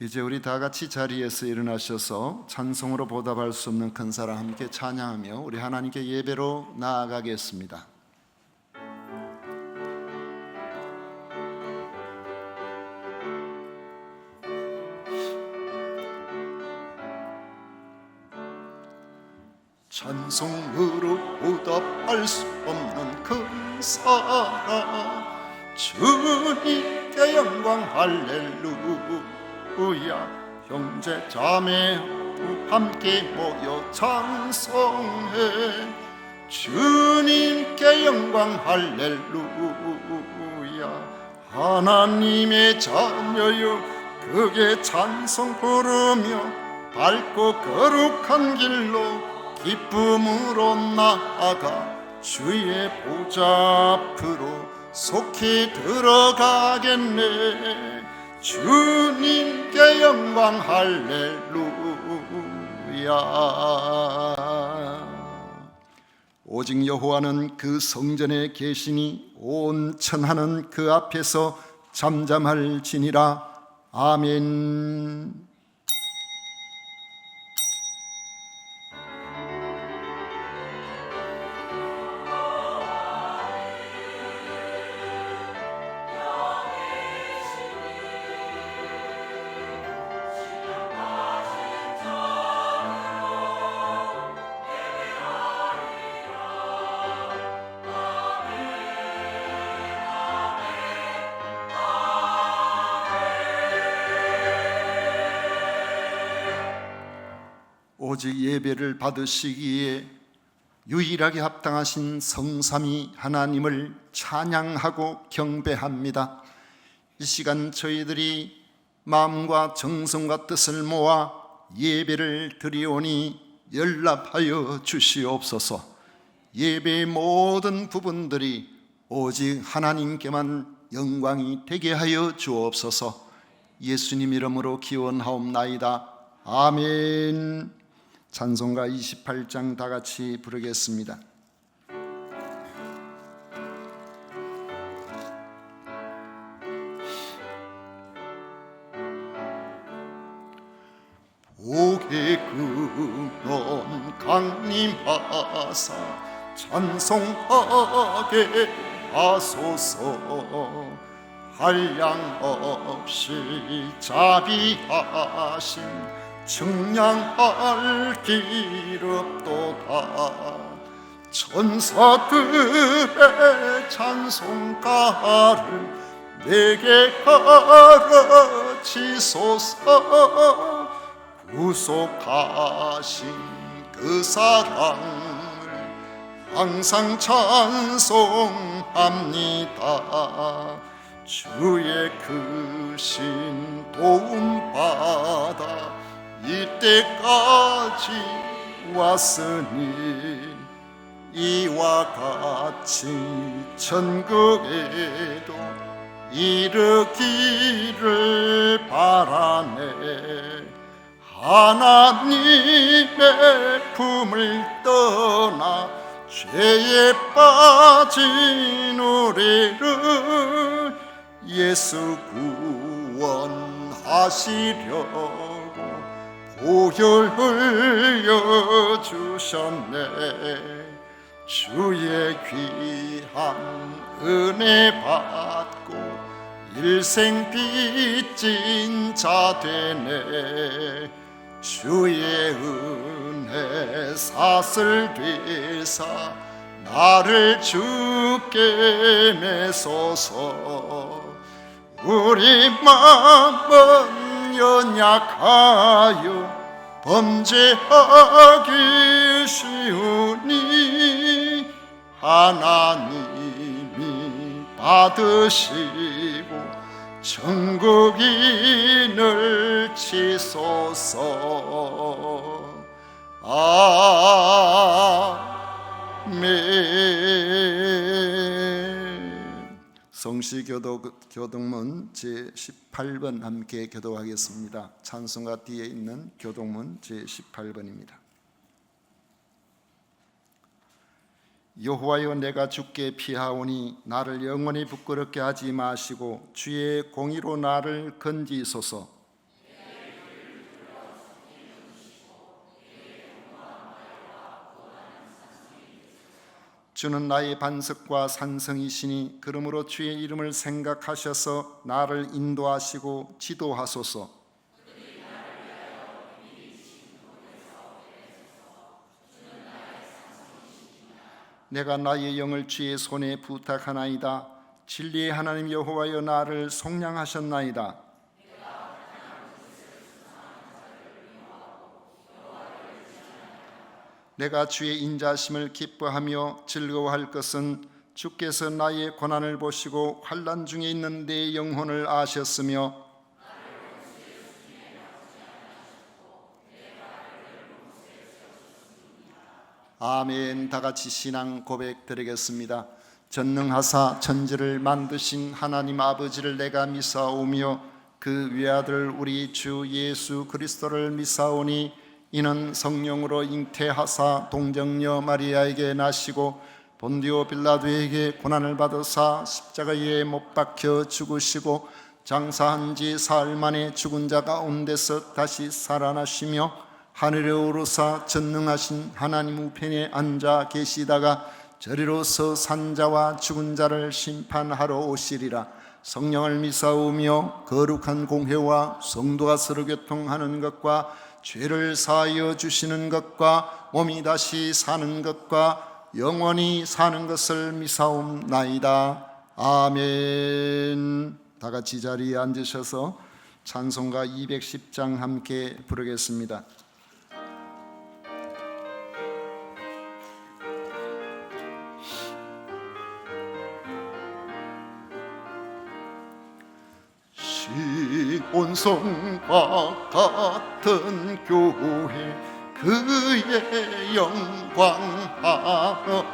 이제 우리 다 같이 자리에서 일어나셔서 찬송으로 보답할 수 없는 큰 사랑 함께 찬양하며 우리 하나님께 예배로 나아가겠습니다. 찬송으로 보답할 수 없는 큰 사랑, 주님께 영광 할렐루야. 형제 자매 함께 모여 찬송해, 주님께 영광 할렐루야. 하나님의 자녀여 그게 찬송 부르며 밝고 거룩한 길로 기쁨으로 나아가 주의 보좌 앞으로 속히 들어가겠네. 주님께 영광 할렐루야. 오직 여호와는 그 성전에 계시니 온 천하는 그 앞에서 잠잠할지니라. 아멘. 오직 예배를 받으시기에 유일하게 합당하신 성삼위 하나님을 찬양하고 경배합니다. 이 시간 저희들이 마음과 정성과 뜻을 모아 예배를 드리오니 연락하여 주시옵소서. 예배의 모든 부분들이 오직 하나님께만 영광이 되게 하여 주옵소서. 예수님 이름으로 기원하옵나이다. 아멘. 찬송가 28장 다 같이 부르겠습니다. 복의 근원 강림하사 찬송하게 하소서. 한량 없이 자비하심 측량할 길 없도다. 천사들의 찬송가를 내게 가르치소서. 구속하신 그 사랑을 항상 찬송합니다. 주의 크신 도움 받아 이때까지 왔으니 이와 같이 천국에도 이르기를 바라네. 하나님의 품을 떠나 죄에 빠진 우리를 예수 구원하시려고 보혈 흘려 주셨네. 주의 귀한 은혜 받고 일생 빚진 자 되네. 주의 은혜 사슬 되사 나를 주께 매소서. 우리 마음은 연약하여 범죄하기 쉬우니 하나님이 받으시고 천국인을 치소서. 아멘. 성시교동문 제18번 함께 교도하겠습니다. 찬송가 뒤에 있는 교동문 제18번입니다. 여호와여 내가 주께 피하오니 나를 영원히 부끄럽게 하지 마시고 주의 공의로 나를 건지소서. 주는 나의 반석과 산성이시니 그러므로 주의 이름을 생각하셔서 나를 인도하시고 지도하소서. 내가 나의 영을 주의 손에 부탁하나이다. 진리의 하나님 여호와여 나를 속량하셨나이다. 내가 주의 인자심을 기뻐하며 즐거워할 것은 주께서 나의 고난을 보시고 환난 중에 있는 내 영혼을 아셨으며 아멘. 다 같이 신앙 고백 드리겠습니다. 전능하사 천지를 만드신 하나님 아버지를 내가 믿사오며 그 외아들 우리 주 예수 그리스도를 믿사오니 이는 성령으로 잉태하사 동정녀 마리아에게 나시고 본디오 빌라도에게 고난을 받으사 십자가에 못 박혀 죽으시고 장사한 지 사흘 만에 죽은 자 가운데서 다시 살아나시며 하늘에 오르사 전능하신 하나님 우편에 앉아 계시다가 저리로서 산자와 죽은 자를 심판하러 오시리라. 성령을 믿사오며 거룩한 공회와 성도가 서로 교통하는 것과 죄를 사하여 주시는 것과 몸이 다시 사는 것과 영원히 사는 것을 믿사옵나이다. 아멘. 다 같이 자리에 앉으셔서 찬송가 210장 함께 부르겠습니다. 온성과 같은 교회 그의 영광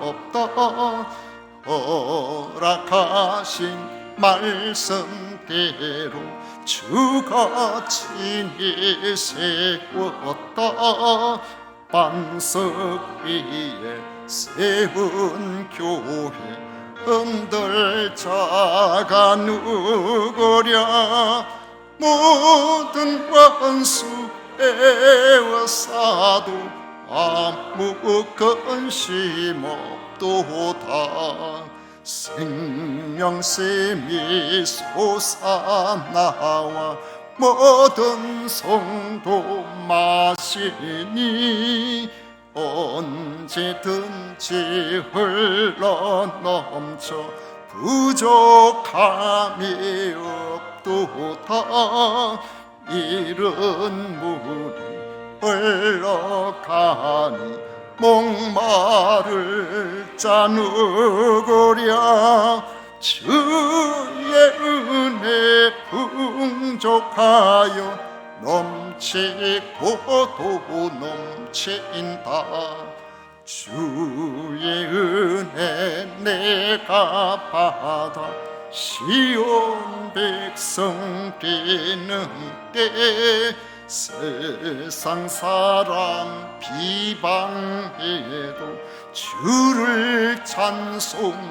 없다. 허락하신 말씀대로 주가 친히 세웠다. 반석 위에 세운 교회 흔들 자가 누구랴. 모든 원수 에워싸도 아무 근심 없도다. 생명샘이 솟아나와 모든 성도 마시니 언제든지 흘러넘쳐 부족함이 없도다. 이른 물이 흘러가니 목마를 자 누구랴. 주의 은혜 풍족하여 넘치고도 넘친다. 주의 은혜 내가 받아 시온 백성 뛰는 때 세상 사람 비방해도 주를 찬송하리라.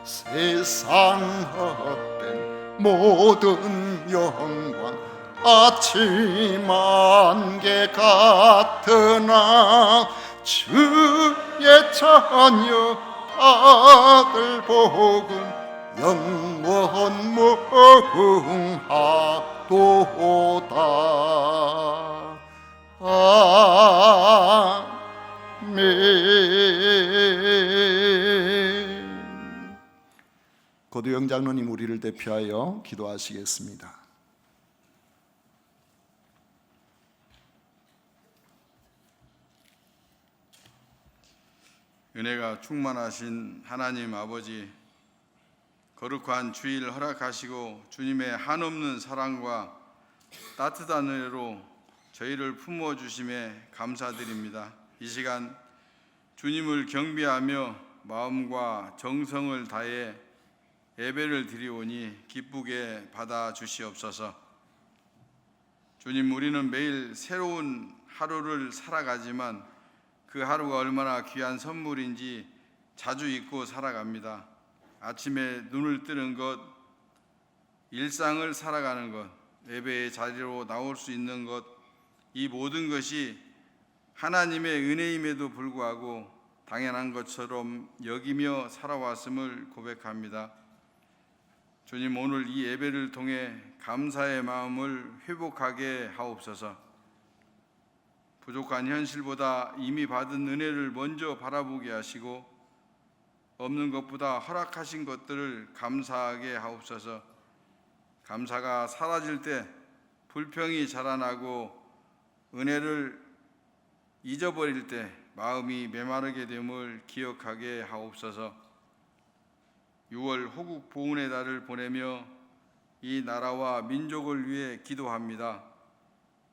세상 헛된 모든 영광 아침 안개 같으나 주의 자녀 아들 복음 영원 무궁하도다. 아멘. 고두영 장로님 우리를 대표하여 기도하시겠습니다. 은혜가 충만하신 하나님 아버지, 거룩한 주일 허락하시고 주님의 한없는 사랑과 따뜻한 은혜로 저희를 품어주심에 감사드립니다. 이 시간 주님을 경배하며 마음과 정성을 다해 예배를 드리오니 기쁘게 받아주시옵소서. 주님, 우리는 매일 새로운 하루를 살아가지만 그 하루가 얼마나 귀한 선물인지 자주 잊고 살아갑니다. 아침에 눈을 뜨는 것, 일상을 살아가는 것, 예배의 자리로 나올 수 있는 것, 이 모든 것이 하나님의 은혜임에도 불구하고 당연한 것처럼 여기며 살아왔음을 고백합니다. 주님, 오늘 이 예배를 통해 감사의 마음을 회복하게 하옵소서. 부족한 현실보다 이미 받은 은혜를 먼저 바라보게 하시고 없는 것보다 허락하신 것들을 감사하게 하옵소서. 감사가 사라질 때 불평이 자라나고 은혜를 잊어버릴 때 마음이 메마르게 됨을 기억하게 하옵소서. 6월 호국 보훈의 달을 보내며 이 나라와 민족을 위해 기도합니다.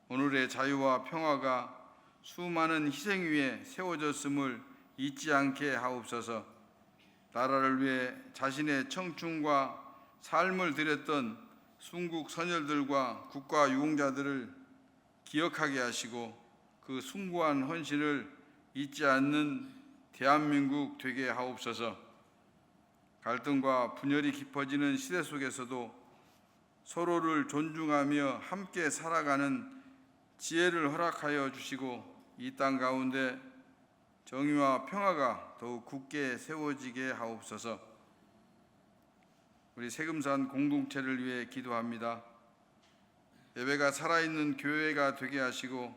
오늘의 자유와 평화가 수많은 희생 위에 세워졌음을 잊지 않게 하옵소서. 나라를 위해 자신의 청춘과 삶을 드렸던 순국 선열들과 국가 유공자들을 기억하게 하시고 그 숭고한 헌신을 잊지 않는 대한민국 되게 하옵소서. 갈등과 분열이 깊어지는 시대 속에서도 서로를 존중하며 함께 살아가는 지혜를 허락하여 주시고 이 땅 가운데 정의와 평화가 더욱 굳게 세워지게 하옵소서. 우리 세금산 공동체를 위해 기도합니다. 예배가 살아있는 교회가 되게 하시고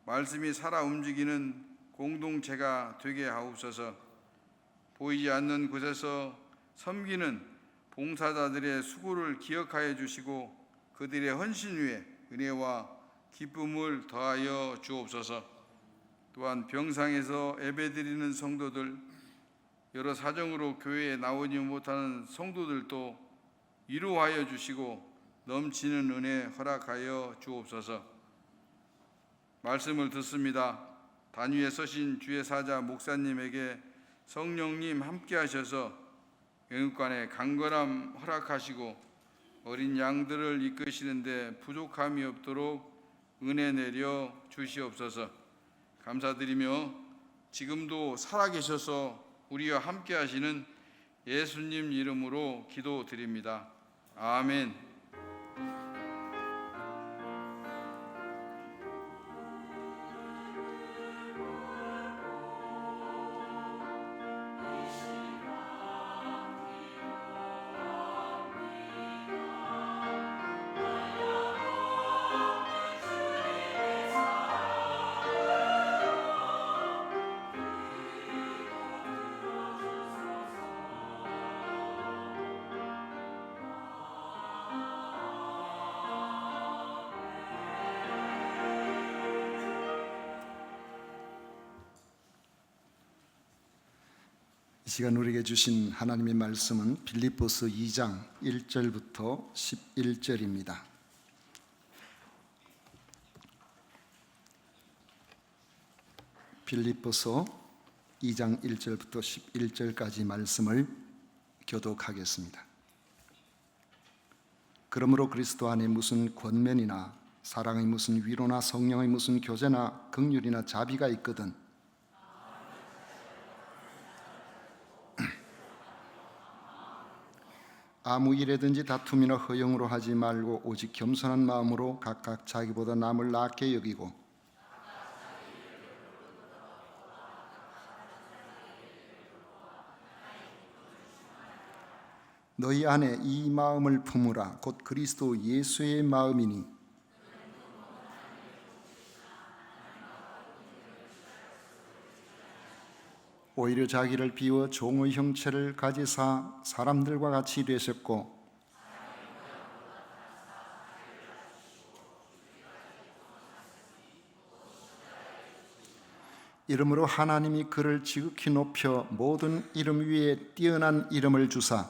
말씀이 살아 움직이는 공동체가 되게 하옵소서. 보이지 않는 곳에서 섬기는 봉사자들의 수고를 기억하여 주시고 그들의 헌신 위에 은혜와 기쁨을 더하여 주옵소서. 또한 병상에서 예배드리는 성도들, 여러 사정으로 교회에 나오지 못하는 성도들도 위로하여 주시고 넘치는 은혜 허락하여 주옵소서. 말씀을 듣습니다. 단위에 서신 주의 사자 목사님에게 성령님 함께 하셔서 영육간에 강건함 허락하시고 어린 양들을 이끄시는데 부족함이 없도록 은혜 내려 주시옵소서. 감사드리며 지금도 살아계셔서 우리와 함께 하시는 예수님 이름으로 기도드립니다. 아멘. 이 시간 우리에게 주신 하나님의 말씀은 빌립보서 2장 1절부터 11절입니다. 빌립보서 2장 1절부터 11절까지 말씀을 교독하겠습니다. 그러므로 그리스도 안에 무슨 권면이나 사랑의 무슨 위로나 성령의 무슨 교제나 긍휼이나 자비가 있거든 아무 일에든지 다툼이나 허영으로 하지 말고 오직 겸손한 마음으로 각각 자기보다 남을 낫게 여기고 너희 안에 이 마음을 품으라. 곧 그리스도 예수의 마음이니 오히려 자기를 비워 종의 형체를 가지사 사람들과 같이 되셨고 이름으로 하나님이 그를 지극히 높여 모든 이름 위에 뛰어난 이름을 주사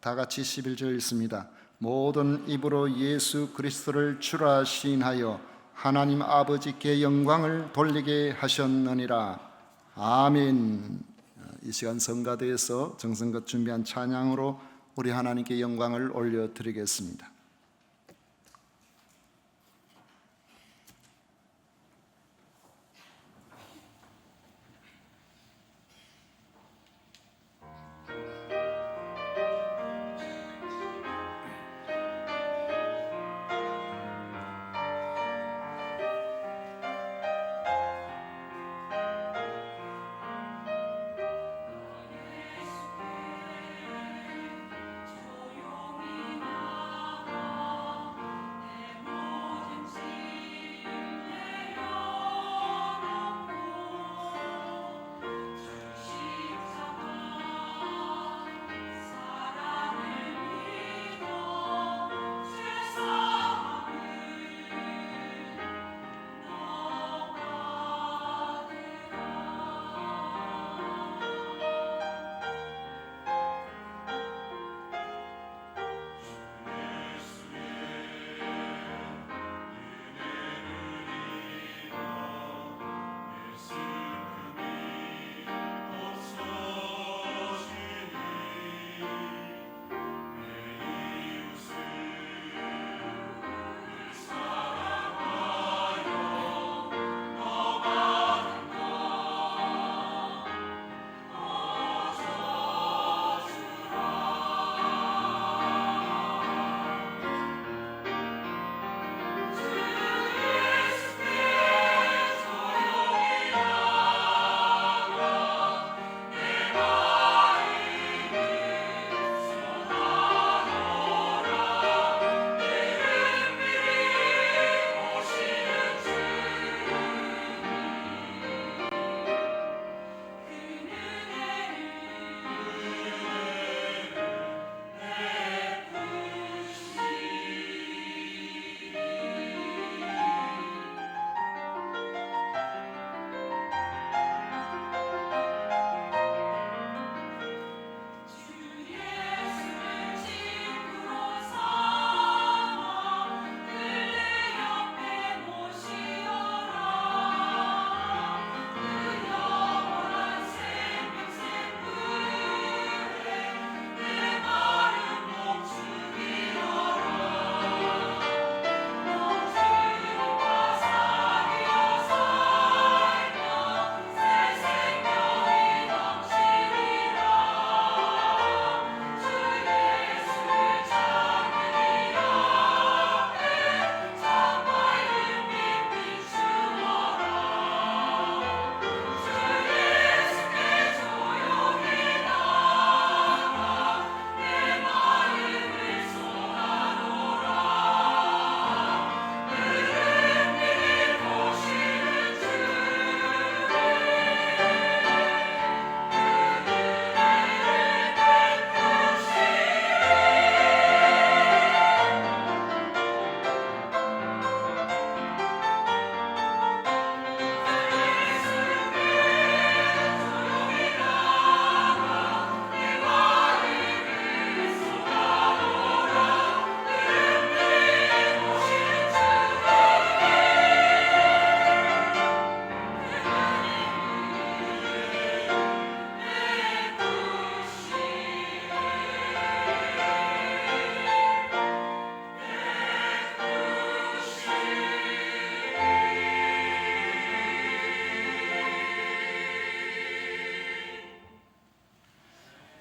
다 같이 11절 읽습니다. 모든 입으로 예수 그리스도를 주라 시인하여 하나님 아버지께 영광을 돌리게 하셨느니라. 아멘. 이 시간 성가대에서 정성껏 준비한 찬양으로 우리 하나님께 영광을 올려드리겠습니다.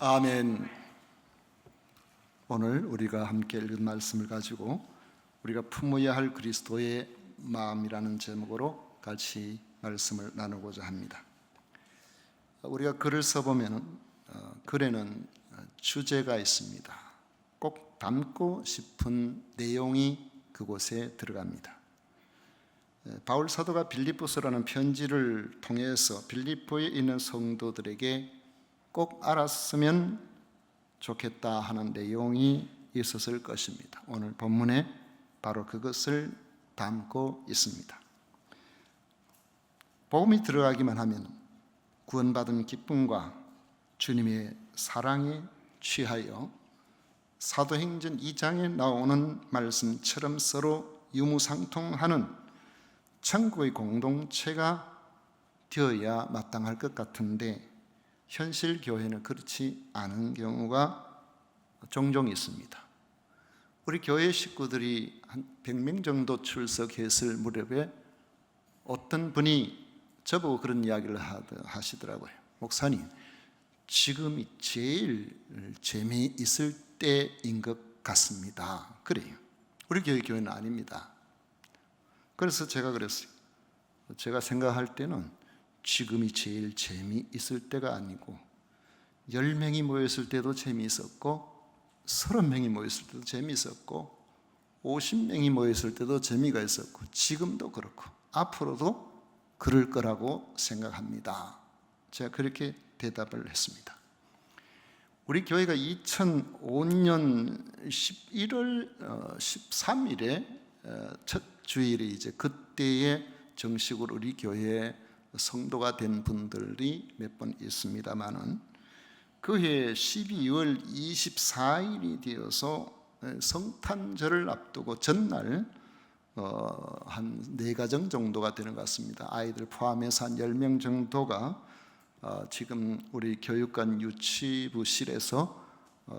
아멘. 오늘 우리가 함께 읽은 말씀을 가지고 우리가 품어야 할 그리스도의 마음이라는 제목으로 같이 말씀을 나누고자 합니다. 우리가 글을 써보면 글에는 주제가 있습니다. 꼭 담고 싶은 내용이 그곳에 들어갑니다. 바울 사도가 빌립보서라는 편지를 통해서 빌립보에 있는 성도들에게 꼭 알았으면 좋겠다 하는 내용이 있었을 것입니다. 오늘 본문에 바로 그것을 담고 있습니다. 복음이 들어가기만 하면 구원받은 기쁨과 주님의 사랑에 취하여 사도행전 2장에 나오는 말씀처럼 서로 유무상통하는 천국의 공동체가 되어야 마땅할 것 같은데 현실 교회는 그렇지 않은 경우가 종종 있습니다. 우리 교회 식구들이 한 100명 정도 출석했을 무렵에 어떤 분이 저보고 그런 이야기를 하시더라고요. 목사님, 지금이 제일 재미있을 때인 것 같습니다. 그래요. 우리 교회는 아닙니다. 그래서 제가 그랬어요. 제가 생각할 때는 지금이 제일 재미있을 때가 아니고 10명이 모였을 때도 재미있었고 30명이 모였을 때도 재미있었고 50명이 모였을 때도 재미가 있었고 지금도 그렇고 앞으로도 그럴 거라고 생각합니다. 제가 그렇게 대답을 했습니다. 우리 교회가 2005년 11월 13일에 첫 주일이 이제 그때에 정식으로 우리 교회에 성도가 된 분들이 몇 번 있습니다만은 그해 12월 24일이 되어서 성탄절을 앞두고 전날 한 4가정 정도가 되는 것 같습니다. 아이들 포함해서 한 10명 정도가 지금 우리 교육관 유치부실에서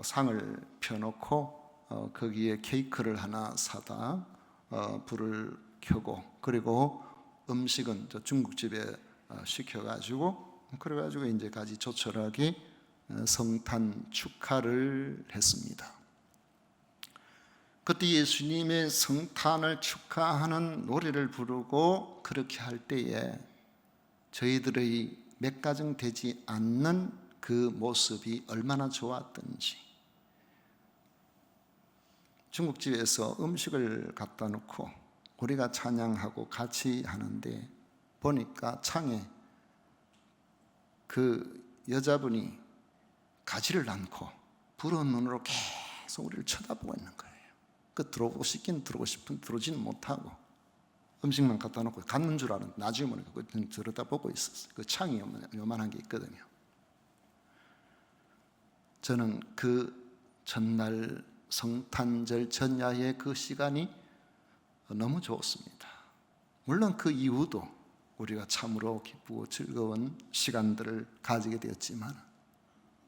상을 펴놓고 거기에 케이크를 하나 사다 불을 켜고 그리고 음식은 저 중국집에 시켜가지고 그래가지고 이제 가지 조촐하게 성탄 축하를 했습니다. 그때 예수님의 성탄을 축하하는 노래를 부르고 그렇게 할 때에 저희들의 몇 가정 되지 않는 그 모습이 얼마나 좋았던지 중국집에서 음식을 갖다 놓고 우리가 찬양하고 같이 하는데 보니까 창에 그 여자분이 가지를 않고 부러운 눈으로 계속 우리를 쳐다보고 있는 거예요. 그 들어오고 싶긴 들어오고 싶은 들어오지는 못하고 음식만 갖다 놓고 갔는 줄 알았는데 나중에 보니까 그걸 들여다보고 있었어요. 그 창이 요만한 게 있거든요. 저는 그 전날 성탄절 전야의 그 시간이 너무 좋습니다. 물론 그 이후도 우리가 참으로 기쁘고 즐거운 시간들을 가지게 되었지만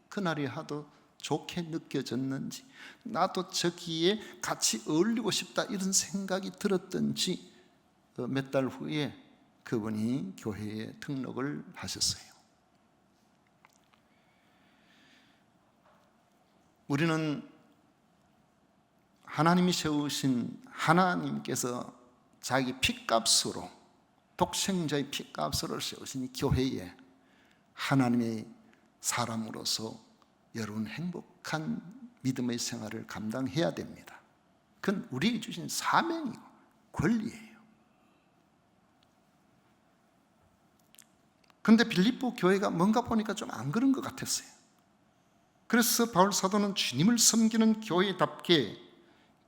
그날이 하도 좋게 느껴졌는지 나도 저기에 같이 어울리고 싶다 이런 생각이 들었던지 몇 달 후에 그분이 교회에 등록을 하셨어요. 우리는 하나님이 세우신 하나님께서 자기 피값으로 독생자의 피값으로 세우신 이 교회에 하나님의 사람으로서 여러분 행복한 믿음의 생활을 감당해야 됩니다. 그건 우리에게 주신 사명이고 권리예요. 그런데 빌립보 교회가 뭔가 보니까 좀 안 그런 것 같았어요. 그래서 바울 사도는 주님을 섬기는 교회답게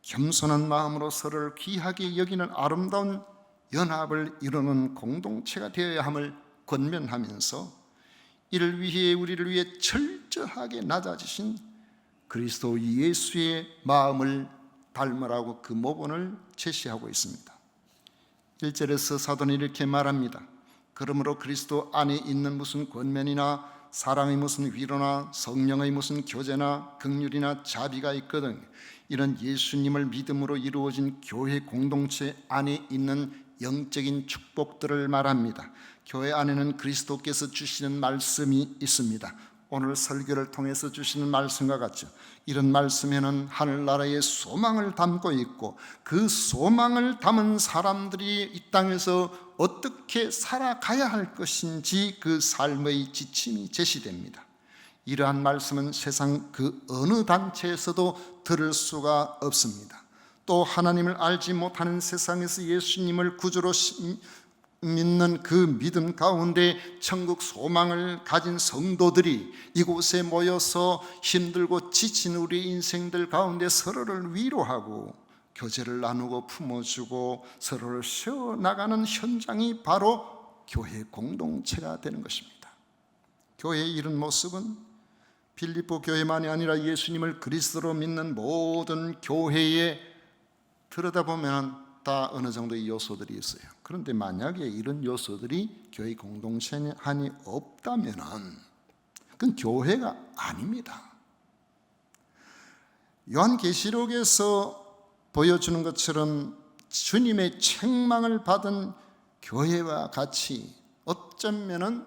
겸손한 마음으로 서로를 귀하게 여기는 아름다운 연합을 이루는 공동체가 되어야 함을 권면하면서 이를 위해 우리를 위해 철저하게 낮아지신 그리스도 예수의 마음을 닮으라고 그 모본을 제시하고 있습니다. 1절에서 사도는 이렇게 말합니다. 그러므로 그리스도 안에 있는 무슨 권면이나 사람의 무슨 위로나 성령의 무슨 교제나 긍휼이나 자비가 있거든 이런 예수님을 믿음으로 이루어진 교회 공동체 안에 있는 영적인 축복들을 말합니다. 교회 안에는 그리스도께서 주시는 말씀이 있습니다. 오늘 설교를 통해서 주시는 말씀과 같죠. 이런 말씀에는 하늘나라의 소망을 담고 있고 그 소망을 담은 사람들이 이 땅에서 어떻게 살아가야 할 것인지 그 삶의 지침이 제시됩니다. 이러한 말씀은 세상 그 어느 단체에서도 들을 수가 없습니다. 또 하나님을 알지 못하는 세상에서 예수님을 구주로 믿는 그 믿음 가운데 천국 소망을 가진 성도들이 이곳에 모여서 힘들고 지친 우리 인생들 가운데 서로를 위로하고 교제를 나누고 품어주고 서로를 세워나가는 현장이 바로 교회 공동체가 되는 것입니다. 교회의 이런 모습은 빌립보 교회만이 아니라 예수님을 그리스도로 믿는 모든 교회에 들여다보면 다 어느 정도의 요소들이 있어요. 그런데 만약에 이런 요소들이 교회 공동체 안에 없다면 그건 교회가 아닙니다. 요한계시록에서 보여주는 것처럼 주님의 책망을 받은 교회와 같이 어쩌면은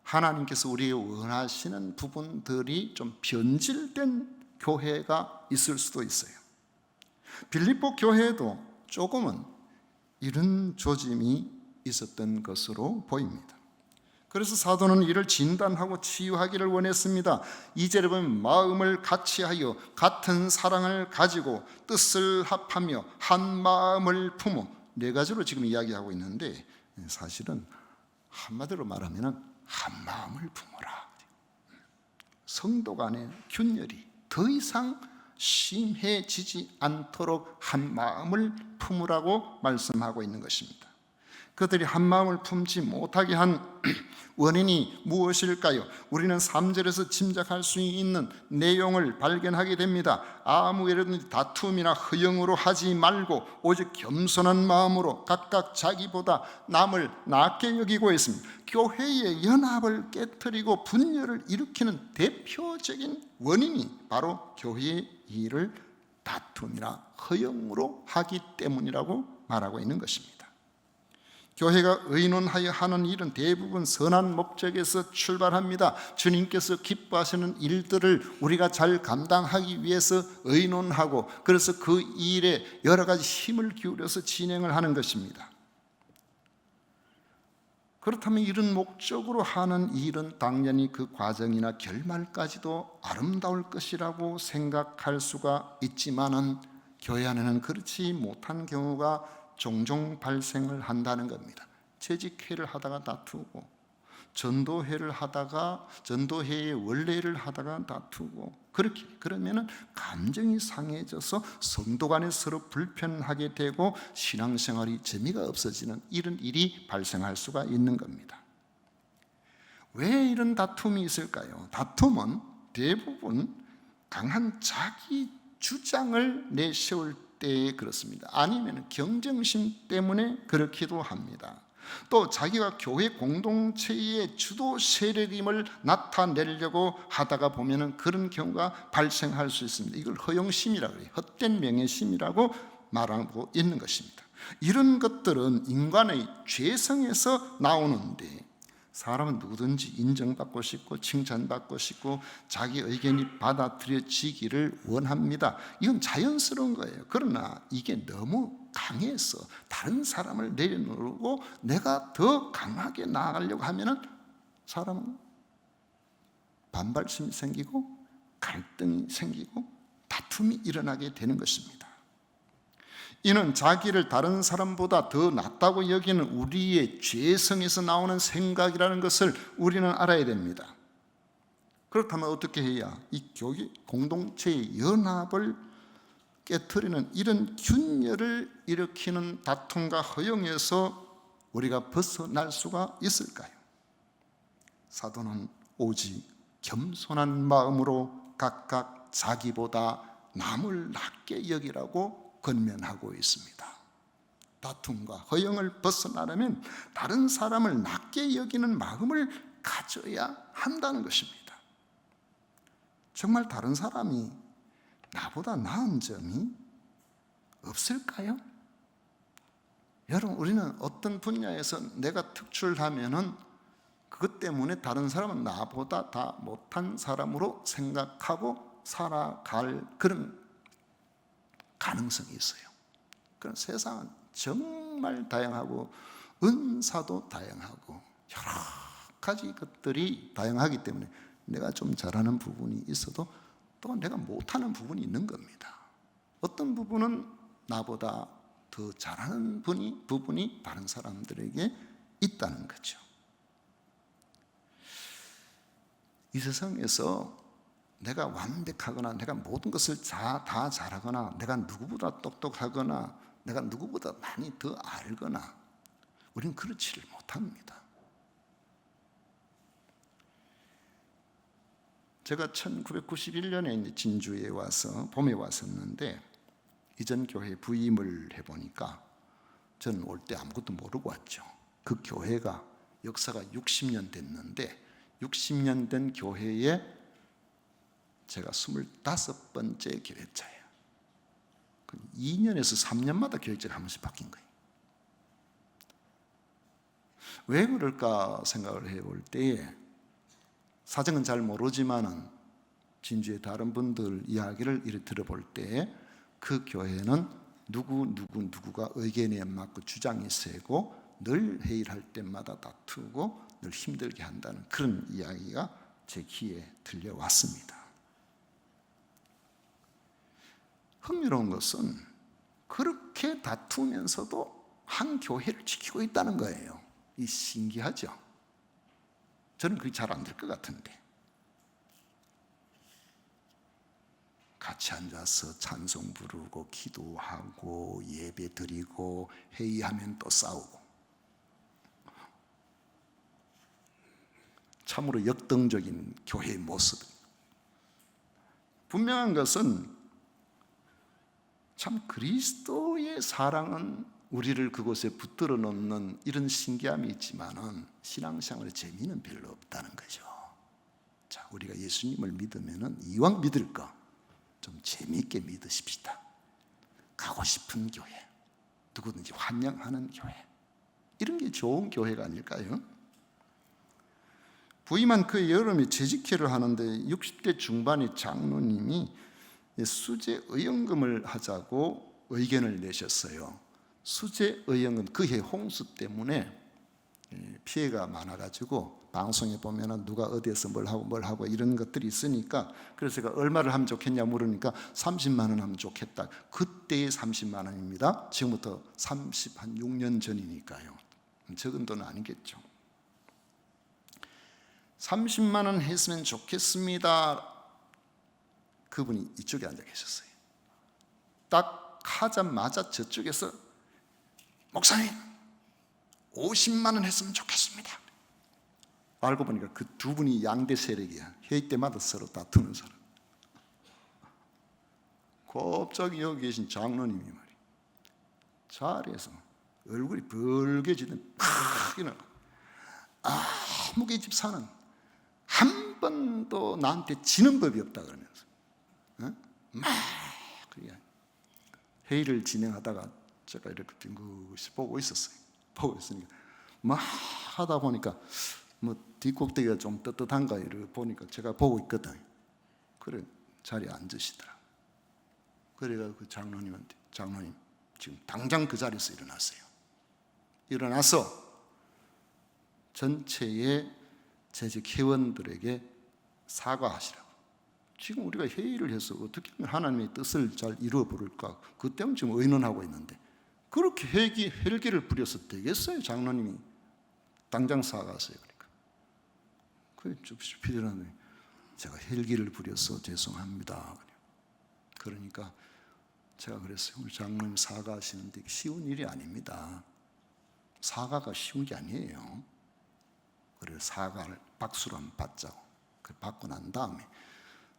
하나님께서 우리에게 원하시는 부분들이 좀 변질된 교회가 있을 수도 있어요. 빌립보 교회도 조금은 이런 조짐이 있었던 것으로 보입니다. 그래서 사도는 이를 진단하고 치유하기를 원했습니다. 2절에 보면 마음을 같이하여 같은 사랑을 가지고 뜻을 합하며 한 마음을 품어, 네 가지로 지금 이야기하고 있는데 사실은 한마디로 말하면 한 마음을 품어라. 성도 간의 균열이 더 이상 심해지지 않도록 한 마음을 품으라고 말씀하고 있는 것입니다. 그들이 한 마음을 품지 못하게 한 원인이 무엇일까요? 우리는 3절에서 짐작할 수 있는 내용을 발견하게 됩니다. 아무 예라든지 다툼이나 허영으로 하지 말고 오직 겸손한 마음으로 각각 자기보다 남을 낮게 여기고 있습니다. 교회의 연합을 깨트리고 분열을 일으키는 대표적인 원인이 바로 교회의 일을 다툼이나 허영으로 하기 때문이라고 말하고 있는 것입니다. 교회가 의논하여 하는 일은 대부분 선한 목적에서 출발합니다. 주님께서 기뻐하시는 일들을 우리가 잘 감당하기 위해서 의논하고 그래서 그 일에 여러 가지 힘을 기울여서 진행을 하는 것입니다. 그렇다면 이런 목적으로 하는 일은 당연히 그 과정이나 결말까지도 아름다울 것이라고 생각할 수가 있지만은 교회 안에는 그렇지 못한 경우가 종종 발생을 한다는 겁니다. 재직회를 하다가 다투고 전도회를 하다가 전도회의 원례를 하다가 다투고 그렇게 그러면은 감정이 상해져서 성도 간에 서로 불편하게 되고 신앙생활이 재미가 없어지는 이런 일이 발생할 수가 있는 겁니다. 왜 이런 다툼이 있을까요? 다툼은 대부분 강한 자기 주장을 내세울 때 그렇습니다. 아니면 경쟁심 때문에 그렇기도 합니다. 또 자기가 교회 공동체의 주도 세력임을 나타내려고 하다가 보면은 그런 경우가 발생할 수 있습니다. 이걸 허영심이라고 해요. 헛된 명예심이라고 말하고 있는 것입니다. 이런 것들은 인간의 죄성에서 나오는데 사람은 누구든지 인정받고 싶고 칭찬받고 싶고 자기 의견이 받아들여지기를 원합니다. 이건 자연스러운 거예요. 그러나 이게 너무 강해서 다른 사람을 내려놓고 내가 더 강하게 나아가려고 하면은 사람은 반발심이 생기고 갈등이 생기고 다툼이 일어나게 되는 것입니다. 이는 자기를 다른 사람보다 더 낫다고 여기는 우리의 죄성에서 나오는 생각이라는 것을 우리는 알아야 됩니다. 그렇다면 어떻게 해야 이 교회 공동체의 연합을 깨트리는 이런 균열을 일으키는 다툼과 허영에서 우리가 벗어날 수가 있을까요? 사도는 오직 겸손한 마음으로 각각 자기보다 남을 낮게 여기라고 권면하고 있습니다. 다툼과 허영을 벗어나려면 다른 사람을 낮게 여기는 마음을 가져야 한다는 것입니다. 정말 다른 사람이 나보다 나은 점이 없을까요? 여러분, 우리는 어떤 분야에서 내가 특출하면은 그것 때문에 다른 사람은 나보다 다 못한 사람으로 생각하고 살아갈 그런 가능성이 있어요. 그런 세상은 정말 다양하고 은사도 다양하고 여러 가지 것들이 다양하기 때문에 내가 좀 잘하는 부분이 있어도 또 내가 못하는 부분이 있는 겁니다. 어떤 부분은 나보다 더 잘하는 부분이 다른 사람들에게 있다는 거죠. 이 세상에서 내가 완벽하거나 내가 모든 것을 다 잘하거나 내가 누구보다 똑똑하거나 내가 누구보다 많이 더 알거나 우리는 그렇지를 못합니다. 제가 1991년에 진주에 와서 봄에 왔었는데 이전 교회 부임을 해보니까 저는 올 때 아무것도 모르고 왔죠. 그 교회가 역사가 60년 됐는데 60년 된 교회에 제가 25번째 교회자예요. 2년에서 3년마다 교회자가 한 번씩 바뀐 거예요. 왜 그럴까 생각을 해볼 때에 사정은 잘 모르지만은 진주의 다른 분들 이야기를 이렇게 들어볼 때 그 교회는 누구가 의견이 안 맞고 주장이 세고 늘 회의를 할 때마다 다투고 늘 힘들게 한다는 그런 이야기가 제 귀에 들려왔습니다. 흥미로운 것은 그렇게 다투면서도 한 교회를 지키고 있다는 거예요. 이 신기하죠? 저는 그게 잘 안 될 것 같은데 같이 앉아서 찬송 부르고 기도하고 예배 드리고 회의하면 또 싸우고 참으로 역동적인 교회의 모습. 분명한 것은 참 그리스도의 사랑은 우리를 그곳에 붙들어 놓는 이런 신기함이 있지만은 신앙생활의 재미는 별로 없다는 거죠. 자, 우리가 예수님을 믿으면은 이왕 믿을 거 좀 재미있게 믿으십시다. 가고 싶은 교회, 누구든지 환영하는 교회, 이런 게 좋은 교회가 아닐까요? 부임한 그 여름에 재직회를 하는데 60대 중반의 장로님이 수재 의연금을 하자고 의견을 내셨어요. 수재 의연금, 그해 홍수 때문에 피해가 많아가지고 방송에 보면은 누가 어디에서 뭘 하고 이런 것들이 있으니까 그래서 제가 얼마를 하면 좋겠냐 물으니까 30만 원 하면 좋겠다. 그때의 30만 원입니다. 지금부터 6년 전이니까요. 적은 돈은 아니겠죠. 30만 원 했으면 좋겠습니다. 그분이 이쪽에 앉아 계셨어요. 딱 하자마자 저쪽에서 목사님 50만 원 했으면 좋겠습니다. 알고 보니까 그 두 분이 양대 세력이야. 회의 때마다 서로 다투는 사람. 갑자기 여기 계신 장로님이 말이야, 자리에서 얼굴이 벌개지는 팍 일어나. 아무개 집사는 한 번도 나한테 지는 법이 없다 그러면서 막 그냥 회의를 진행하다가 제가 이렇게 뜬금없이 보고 있었어요. 보고 있으니까 막 하다 보니까 뭐 뒷꼭대기가 좀 떳떳한가 이렇게 보니까 제가 보고 있거든. 그래 자리에 앉으시더라. 그래가 그 장로님한테, 장로님 지금 당장 그 자리에서 일어났어요. 일어나서 전체의 재직 회원들에게 사과하시라고. 지금 우리가 회의를 해서 어떻게 하면 하나님의 뜻을 잘 이루어 부를까, 그 때문에 지금 의논하고 있는데 그렇게 헬기를 부려서 되겠어요? 장로님이 당장 사과하세요. 그러니까 그 피디라는 제가 헬기를 부려서 죄송합니다. 그러니까 제가 그랬어요. 우리 장로님 사과하시는데 쉬운 일이 아닙니다. 사과가 쉬운 게 아니에요. 그래서 사과를 박수로 한번 받자고. 그 받고 난 다음에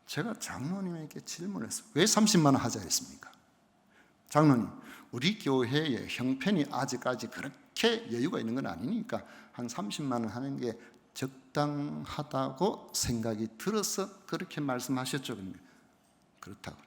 제가 장로님에게 질문했어요. 왜 30만 원 하자 했습니까? 장로님, 우리 교회의 형편이 아직까지 그렇게 여유가 있는 건 아니니까 한 30만 원 하는 게 적당하다고 생각이 들어서 그렇게 말씀하셨죠. 그렇다고.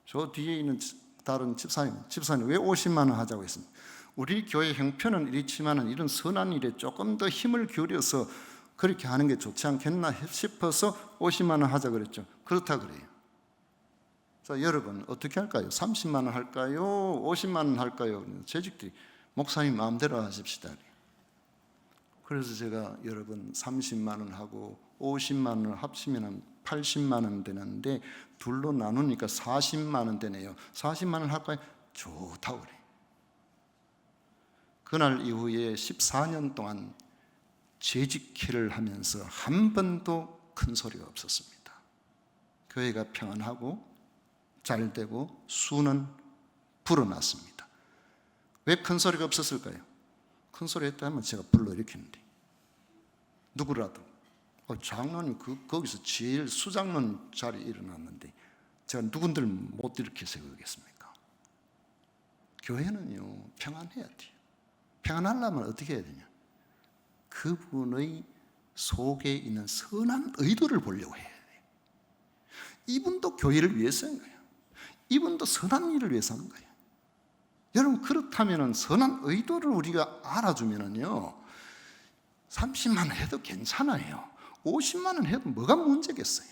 저 뒤에 있는 다른 집사님 왜 50만 원 하자고 했습니까? 우리 교회 형편은 이렇지만은 이런 선한 일에 조금 더 힘을 기울여서 그렇게 하는 게 좋지 않겠나 싶어서 50만 원 하자 그랬죠. 그렇다 그래요. 자, 여러분 어떻게 할까요? 30만 원 할까요? 50만 원 할까요? 재직들이 목사님 마음대로 하십시다. 그래서 제가 여러분 30만 원 하고 50만 원을 합치면 80만 원 되는데 둘로 나누니까 40만 원 되네요. 40만 원 할까요? 좋다고 그래요. 그날 이후에 14년 동안 재직회를 하면서 한 번도 큰 소리가 없었습니다. 교회가 평안하고 잘 되고 수는 불어났습니다. 왜 큰 소리가 없었을까요? 큰 소리 했다면 제가 불러일으키는데 누구라도 장로님 거기서 제일 수장론 자리에 일어났는데 제가 누군들 못 일으켜서 그러겠습니까? 교회는요 평안해야 돼요. 평안하려면 어떻게 해야 되냐? 그분의 속에 있는 선한 의도를 보려고 해야 돼요. 이분도 교회를 위해서 한 거예요. 이분도 선한 일을 위해서 하는 거예요. 여러분 그렇다면 선한 의도를 우리가 알아주면요 30만 원 해도 괜찮아요. 50만 원 해도 뭐가 문제겠어요?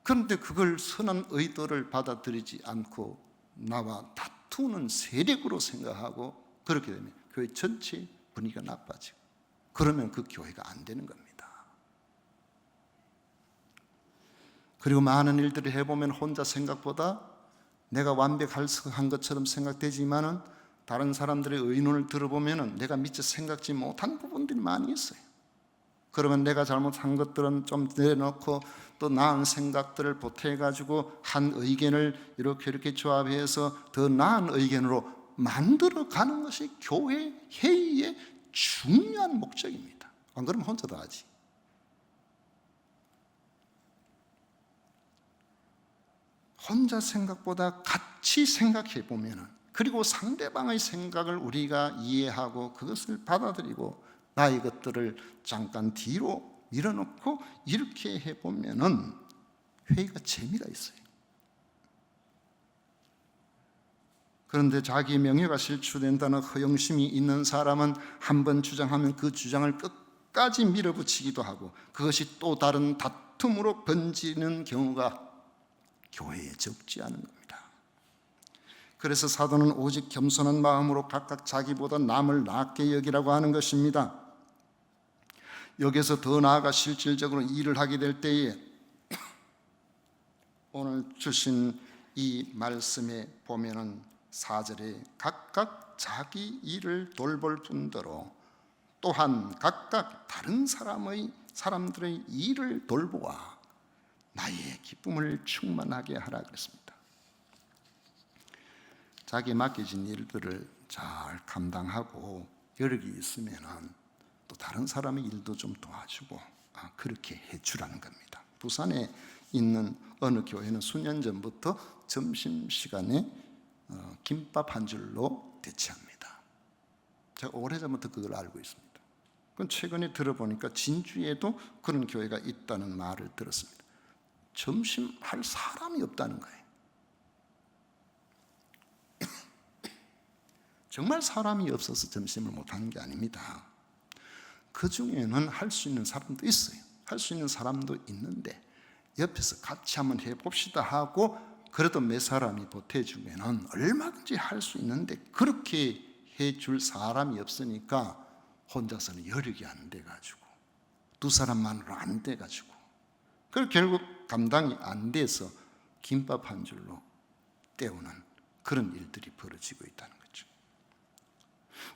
그런데 그걸 선한 의도를 받아들이지 않고 나와 다투는 세력으로 생각하고 그렇게 되면 교회 전체 분위기가 나빠지고 그러면 그 교회가 안 되는 겁니다. 그리고 많은 일들을 해보면 혼자 생각보다 내가 완벽한 것처럼 생각되지만은 다른 사람들의 의논을 들어보면 내가 미처 생각지 못한 부분들이 많이 있어요. 그러면 내가 잘못한 것들은 좀 내려놓고 또 나은 생각들을 보태가지고 한 의견을 이렇게 조합해서 더 나은 의견으로 만들어가는 것이 교회 회의의 중요한 목적입니다. 안 그러면 혼자 다 하지. 혼자 생각보다 같이 생각해 보면 그리고 상대방의 생각을 우리가 이해하고 그것을 받아들이고 나의 것들을 잠깐 뒤로 밀어놓고 이렇게 해보면은 회의가 재미가 있어요. 그런데 자기 명예가 실추된다는 허영심이 있는 사람은 한번 주장하면 그 주장을 끝까지 밀어붙이기도 하고 그것이 또 다른 다툼으로 번지는 경우가 교회에 적지 않은 겁니다. 그래서 사도는 오직 겸손한 마음으로 각각 자기보다 남을 낮게 여기라고 하는 것입니다. 여기서 더 나아가 실질적으로 일을 하게 될 때에 오늘 주신 이 말씀에 보면은 4절에 각각 자기 일을 돌볼 뿐더러 또한 각각 다른 사람들의 일을 돌보아 나의 기쁨을 충만하게 하라 그랬습니다. 자기 맡겨진 일들을 잘 감당하고 여력이 있으면은 또 다른 사람의 일도 좀 도와주고 그렇게 해주라는 겁니다. 부산에 있는 어느 교회는 수년 전부터 점심시간에 김밥 한 줄로 대체합니다. 제가 오래전부터 그걸 알고 있습니다. 그건 최근에 들어보니까 진주에도 그런 교회가 있다는 말을 들었습니다. 점심 할 사람이 없다는 거예요. 정말 사람이 없어서 점심을 못하는 게 아닙니다. 그 중에는 할 수 있는 사람도 있어요. 할 수 있는 사람도 있는데 옆에서 같이 한번 해봅시다 하고 그래도 몇 사람이 보태주면 얼마든지 할 수 있는데 그렇게 해줄 사람이 없으니까 혼자서는 여력이 안 돼가지고 두 사람만으로 안 돼가지고 그리고 결국 감당이 안 돼서 김밥 한 줄로 때우는 그런 일들이 벌어지고 있다는 거죠.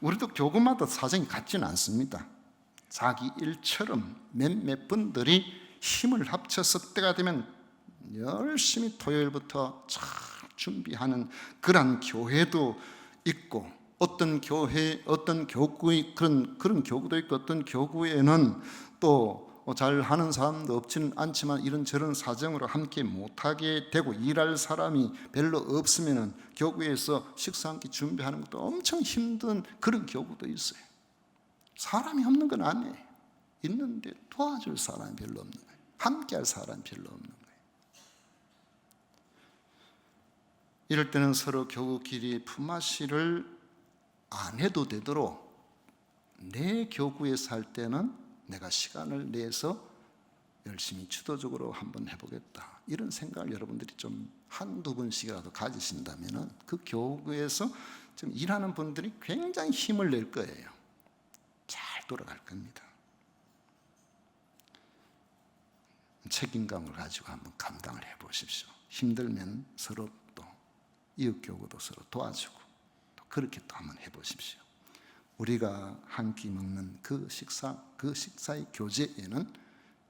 우리도 교구마다 사정이 같지는 않습니다. 자기 일처럼 몇몇 분들이 힘을 합쳐서 때가 되면 열심히 토요일부터 잘 준비하는 그런 교회도 있고 어떤 교회, 어떤 교구의 그런 교구도 있고 어떤 교구에는 또 잘 하는 사람도 없지는 않지만 이런저런 사정으로 함께 못하게 되고 일할 사람이 별로 없으면 교구에서 식사 한 끼 준비하는 것도 엄청 힘든 그런 교구도 있어요. 사람이 없는 건 아니에요. 있는데 도와줄 사람이 별로 없는 거예요. 함께 할 사람이 별로 없는 거예요. 이럴 때는 서로 교구끼리 품앗이를 안 해도 되도록 내 교구에 살 때는 내가 시간을 내서 열심히 주도적으로 한번 해보겠다, 이런 생각을 여러분들이 좀 한두 번씩이라도 가지신다면 그 교구에서 좀 일하는 분들이 굉장히 힘을 낼 거예요. 잘 돌아갈 겁니다. 책임감을 가지고 한번 감당을 해보십시오. 힘들면 서로 또 이웃교구도 서로 도와주고 또 그렇게 또 한번 해보십시오. 우리가 한 끼 먹는 그 식사의 교제에는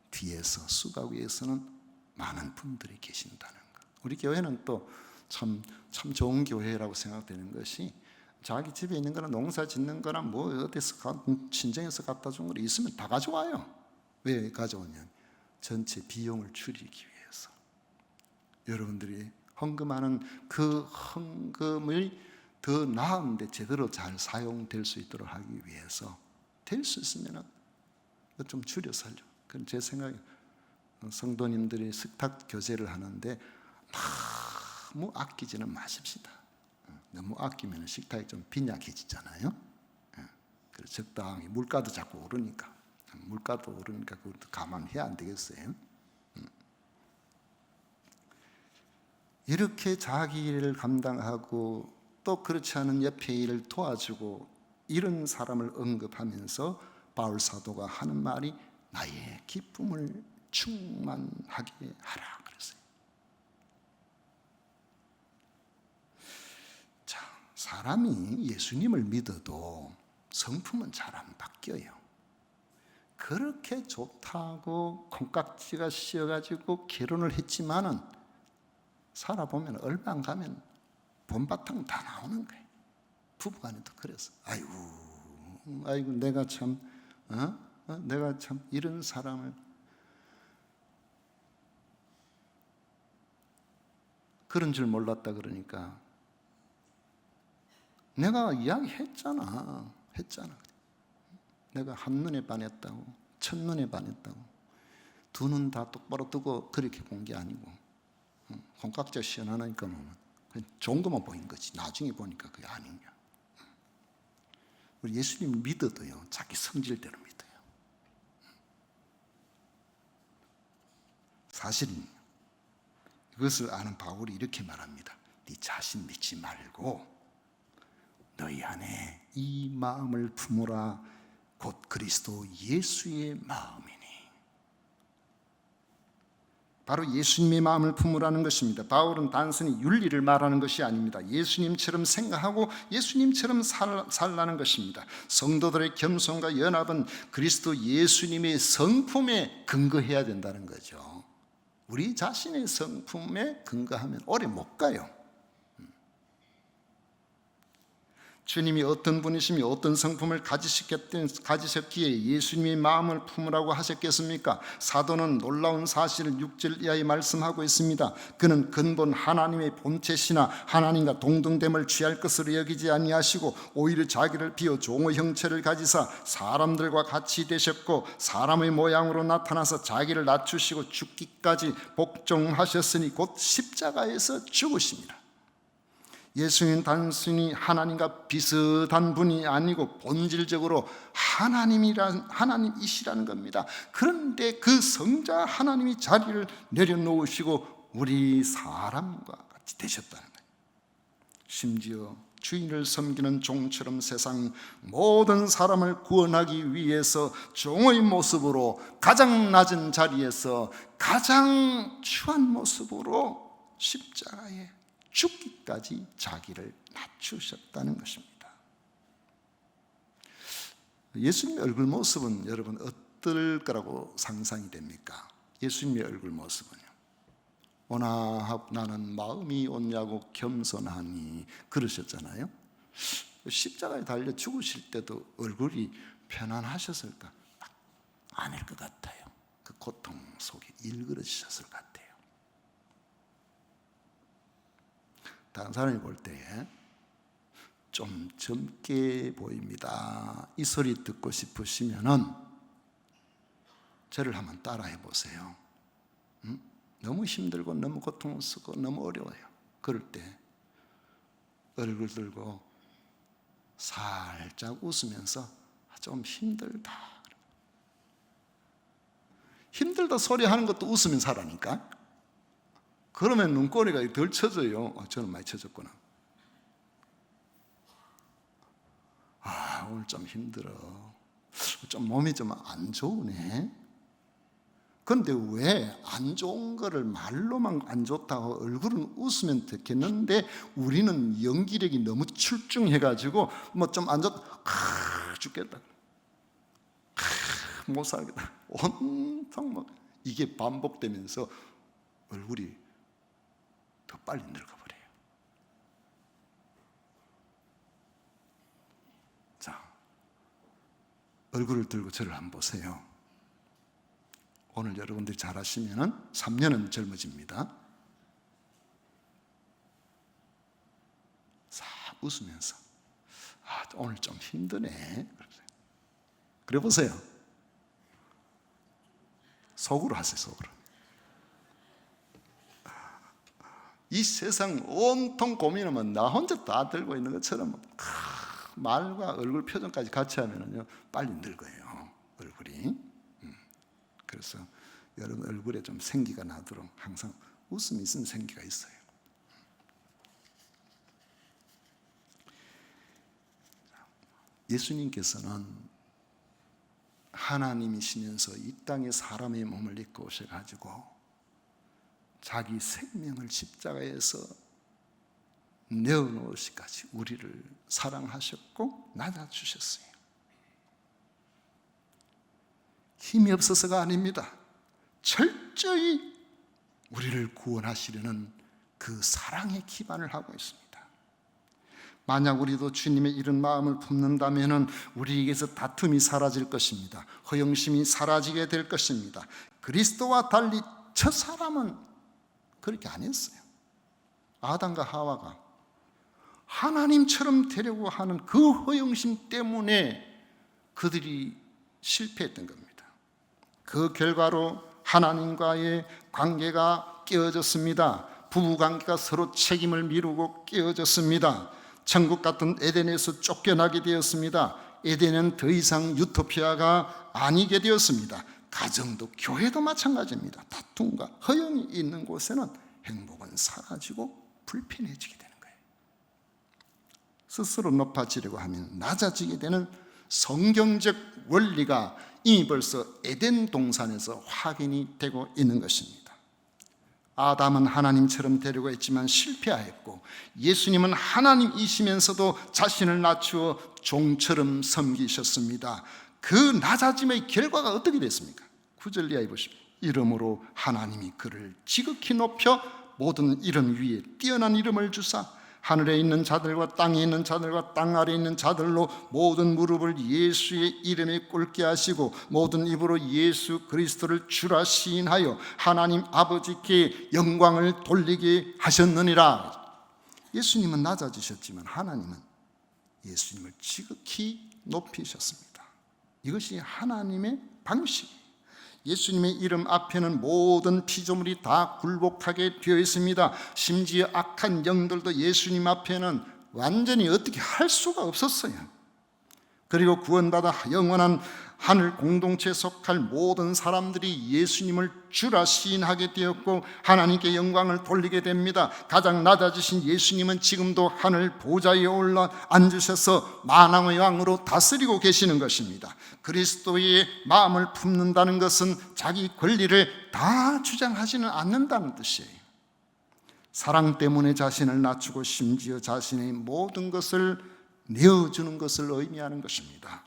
뒤에서 수박 위에서는 많은 분들이 계신다는 것. 우리 교회는 또 참 좋은 교회라고 생각되는 것이, 자기 집에 있는 거나 농사 짓는 거나 뭐 어디서 친정에서 갖다 준 거 있으면 다 가져와요. 왜 가져오냐면 전체 비용을 줄이기 위해서. 여러분들이 헌금하는 그 헌금을 더 나은데 제대로 잘 사용될 수 있도록 하기 위해서 될 수 있으면 좀 줄여 살려. 그건 제 생각에 성도님들이 식탁 교제를 하는데 너무 아끼지는 마십시다. 너무 아끼면 식탁이 좀 빈약해지잖아요. 그래서 적당히 물가도 자꾸 오르니까 그것도 감안해야 안 되겠어요? 이렇게 자기 일을 감당하고 또 그렇지 않은 옆에 일을 도와주고 이런 사람을 언급하면서 바울 사도가 하는 말이 나의 기쁨을 충만하게 하라 그랬어요. 자, 사람이 예수님을 믿어도 성품은 잘 안 바뀌어요. 그렇게 좋다고 콩깍지가 씌어가지고 결혼을 했지만은 살아보면 얼마 안 가면 본바탕 다 나오는 거예요. 부부간에도 그래서 아이고 내가 참 이런 사람을 그런 줄 몰랐다 그러니까 내가 이야기했잖아. 내가 한눈에 반했다고, 첫눈에 반했다고. 두 눈 다 똑바로 뜨고 그렇게 본 게 아니고 콩깍지가 시원하니까 좋은 것만 보인 거지. 나중에 보니까 그게 아니냐. 우리 예수님 믿어도요, 자기 성질대로 믿어요. 사실은 이것을 아는 바울이 이렇게 말합니다. 네 자신 믿지 말고 너희 안에 이 마음을 품으라. 곧 그리스도 예수의 마음이니. 바로 예수님의 마음을 품으라는 것입니다. 바울은 단순히 윤리를 말하는 것이 아닙니다. 예수님처럼 생각하고 예수님처럼 살라는 것입니다. 성도들의 겸손과 연합은 그리스도 예수님의 성품에 근거해야 된다는 거죠. 우리 자신의 성품에 근거하면 오래 못 가요. 주님이 어떤 분이시며 어떤 성품을 가지셨기에 예수님의 마음을 품으라고 하셨겠습니까? 사도는 놀라운 사실을 6절 이하에 말씀하고 있습니다. 그는 근본 하나님의 본체시나 하나님과 동등됨을 취할 것으로 여기지 아니하시고 오히려 자기를 비어 종의 형체를 가지사 사람들과 같이 되셨고 사람의 모양으로 나타나서 자기를 낮추시고 죽기까지 복종하셨으니 곧 십자가에서 죽으십니다. 예수님은 단순히 하나님과 비슷한 분이 아니고 본질적으로 하나님이시라는 겁니다. 그런데 그 성자 하나님이 자리를 내려놓으시고 우리 사람과 같이 되셨다는 거예요. 심지어 주인을 섬기는 종처럼 세상 모든 사람을 구원하기 위해서 종의 모습으로 가장 낮은 자리에서 가장 추한 모습으로 십자가에 죽기까지 자기를 낮추셨다는 것입니다. 예수님의 얼굴 모습은 여러분 어떨 거라고 상상이 됩니까? 예수님의 얼굴 모습은요, 오나 나는 마음이 온냐고 겸손하니 그러셨잖아요. 십자가에 달려 죽으실 때도 얼굴이 편안하셨을까? 아닐 것 같아요. 그 고통 속에 일그러지셨을 것 같아요. 다른 사람이 볼 때 좀 젊게 보입니다. 이 소리 듣고 싶으시면은 저를 한번 따라해 보세요. 너무 힘들고 너무 고통스럽고 너무 어려워요. 그럴 때 얼굴 들고 살짝 웃으면서 좀 힘들다. 힘들다 소리 하는 것도 웃으면서 하라니까. 그러면 눈꼬리가 덜 쳐져요. 저는 많이 쳐졌구나. 오늘 좀 힘들어. 좀 몸이 좀 안 좋으네. 그런데 왜 안 좋은 거를 말로만 안 좋다고 얼굴은 웃으면 됐겠는데 우리는 연기력이 너무 출중해가지고 뭐 좀 안 좋다, 죽겠다, 못 살겠다, 온통 막 이게 반복되면서 얼굴이 더 빨리 늙어버려요. 자, 얼굴을 들고 저를 한번 보세요. 오늘 여러분들이 잘하시면 3년은 젊어집니다. 싹 웃으면서 오늘 좀 힘드네. 그래 보세요. 속으로 하세요. 속으로. 이 세상 온통 고민하면 나 혼자 다 들고 있는 것처럼 말과 얼굴 표정까지 같이 하면요 빨리 늙어요. 얼굴이. 그래서 여러분 얼굴에 좀 생기가 나도록 항상 웃음이 있으면 생기가 있어요. 예수님께서는 하나님이시면서 이 땅에 사람의 몸을 입고 오셔가지고 자기 생명을 십자가에서 내어놓으시기까지 우리를 사랑하셨고 낮아주셨어요. 힘이 없어서가 아닙니다. 철저히 우리를 구원하시려는 그 사랑의 기반을 하고 있습니다. 만약 우리도 주님의 이런 마음을 품는다면 우리에게서 다툼이 사라질 것입니다. 허영심이 사라지게 될 것입니다. 그리스도와 달리 저 사람은 그렇게 안 했어요. 아담과 하와가 하나님처럼 되려고 하는 그 허영심 때문에 그들이 실패했던 겁니다. 그 결과로 하나님과의 관계가 깨어졌습니다. 부부관계가 서로 책임을 미루고 깨어졌습니다. 천국 같은 에덴에서 쫓겨나게 되었습니다. 에덴은 더 이상 유토피아가 아니게 되었습니다. 가정도 교회도 마찬가지입니다. 다툼과 허영이 있는 곳에는 행복은 사라지고 불편해지게 되는 거예요. 스스로 높아지려고 하면 낮아지게 되는 성경적 원리가 이미 벌써 에덴 동산에서 확인이 되고 있는 것입니다. 아담은 하나님처럼 되려고 했지만 실패하였고 예수님은 하나님이시면서도 자신을 낮추어 종처럼 섬기셨습니다. 그 낮아짐의 결과가 어떻게 됐습니까? 9절 이하에 보십시오. 이름으로 하나님이 그를 지극히 높여 모든 이름 위에 뛰어난 이름을 주사 하늘에 있는 자들과 땅에 있는 자들과 땅 아래에 있는 자들로 모든 무릎을 예수의 이름에 꿇게 하시고 모든 입으로 예수 그리스도를 주라 시인하여 하나님 아버지께 영광을 돌리게 하셨느니라. 예수님은 낮아지셨지만 하나님은 예수님을 지극히 높이셨습니다. 이것이 하나님의 방식이에요. 예수님의 이름 앞에는 모든 피조물이 다 굴복하게 되어 있습니다. 심지어 악한 영들도 예수님 앞에는 완전히 어떻게 할 수가 없었어요. 그리고 구원받아 영원한 하늘 공동체에 속할 모든 사람들이 예수님을 주라 시인하게 되었고 하나님께 영광을 돌리게 됩니다. 가장 낮아지신 예수님은 지금도 하늘 보좌에 올라 앉으셔서 만왕의 왕으로 다스리고 계시는 것입니다. 그리스도의 마음을 품는다는 것은 자기 권리를 다 주장하지는 않는다는 뜻이에요. 사랑 때문에 자신을 낮추고 심지어 자신의 모든 것을 내어주는 것을 의미하는 것입니다.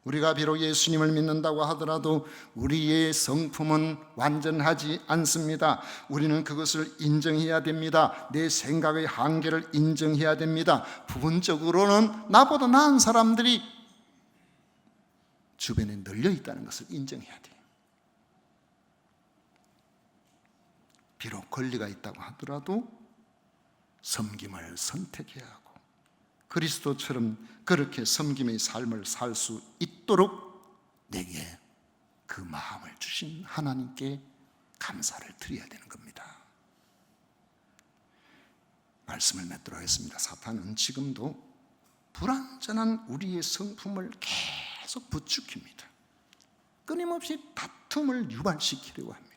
우리가 비록 예수님을 믿는다고 하더라도 우리의 성품은 완전하지 않습니다. 우리는 그것을 인정해야 됩니다. 내 생각의 한계를 인정해야 됩니다. 부분적으로는 나보다 나은 사람들이 주변에 널려 있다는 것을 인정해야 돼요. 비록 권리가 있다고 하더라도 섬김을 선택해야 하고 그리스도처럼 그렇게 섬김의 삶을 살 수 있도록 내게 그 마음을 주신 하나님께 감사를 드려야 되는 겁니다. 말씀을 맺도록 하겠습니다. 사탄은 지금도 불완전한 우리의 성품을 계속 부추깁니다. 끊임없이 다툼을 유발시키려고 합니다.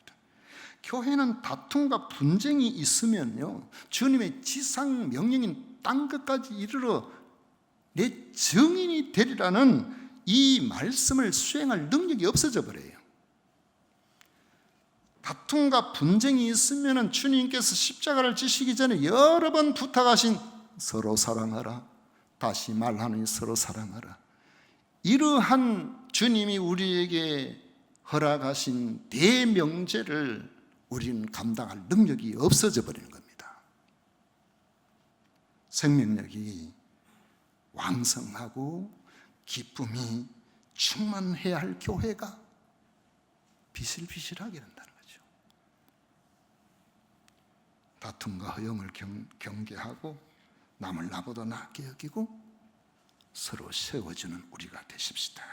교회는 다툼과 분쟁이 있으면요, 주님의 지상 명령인 땅 끝까지 이르러 내 증인이 되리라는 이 말씀을 수행할 능력이 없어져 버려요. 다툼과 분쟁이 있으면 주님께서 십자가를 지시기 전에 여러 번 부탁하신 서로 사랑하라, 다시 말하니 서로 사랑하라, 이러한 주님이 우리에게 허락하신 대명제를 우리는 감당할 능력이 없어져 버리는 겁니다. 생명력이 왕성하고 기쁨이 충만해야 할 교회가 비실비실하게 된다는 거죠. 다툼과 허영을 경계하고 남을 나보다 낫게 여기고 서로 세워주는 우리가 되십시다.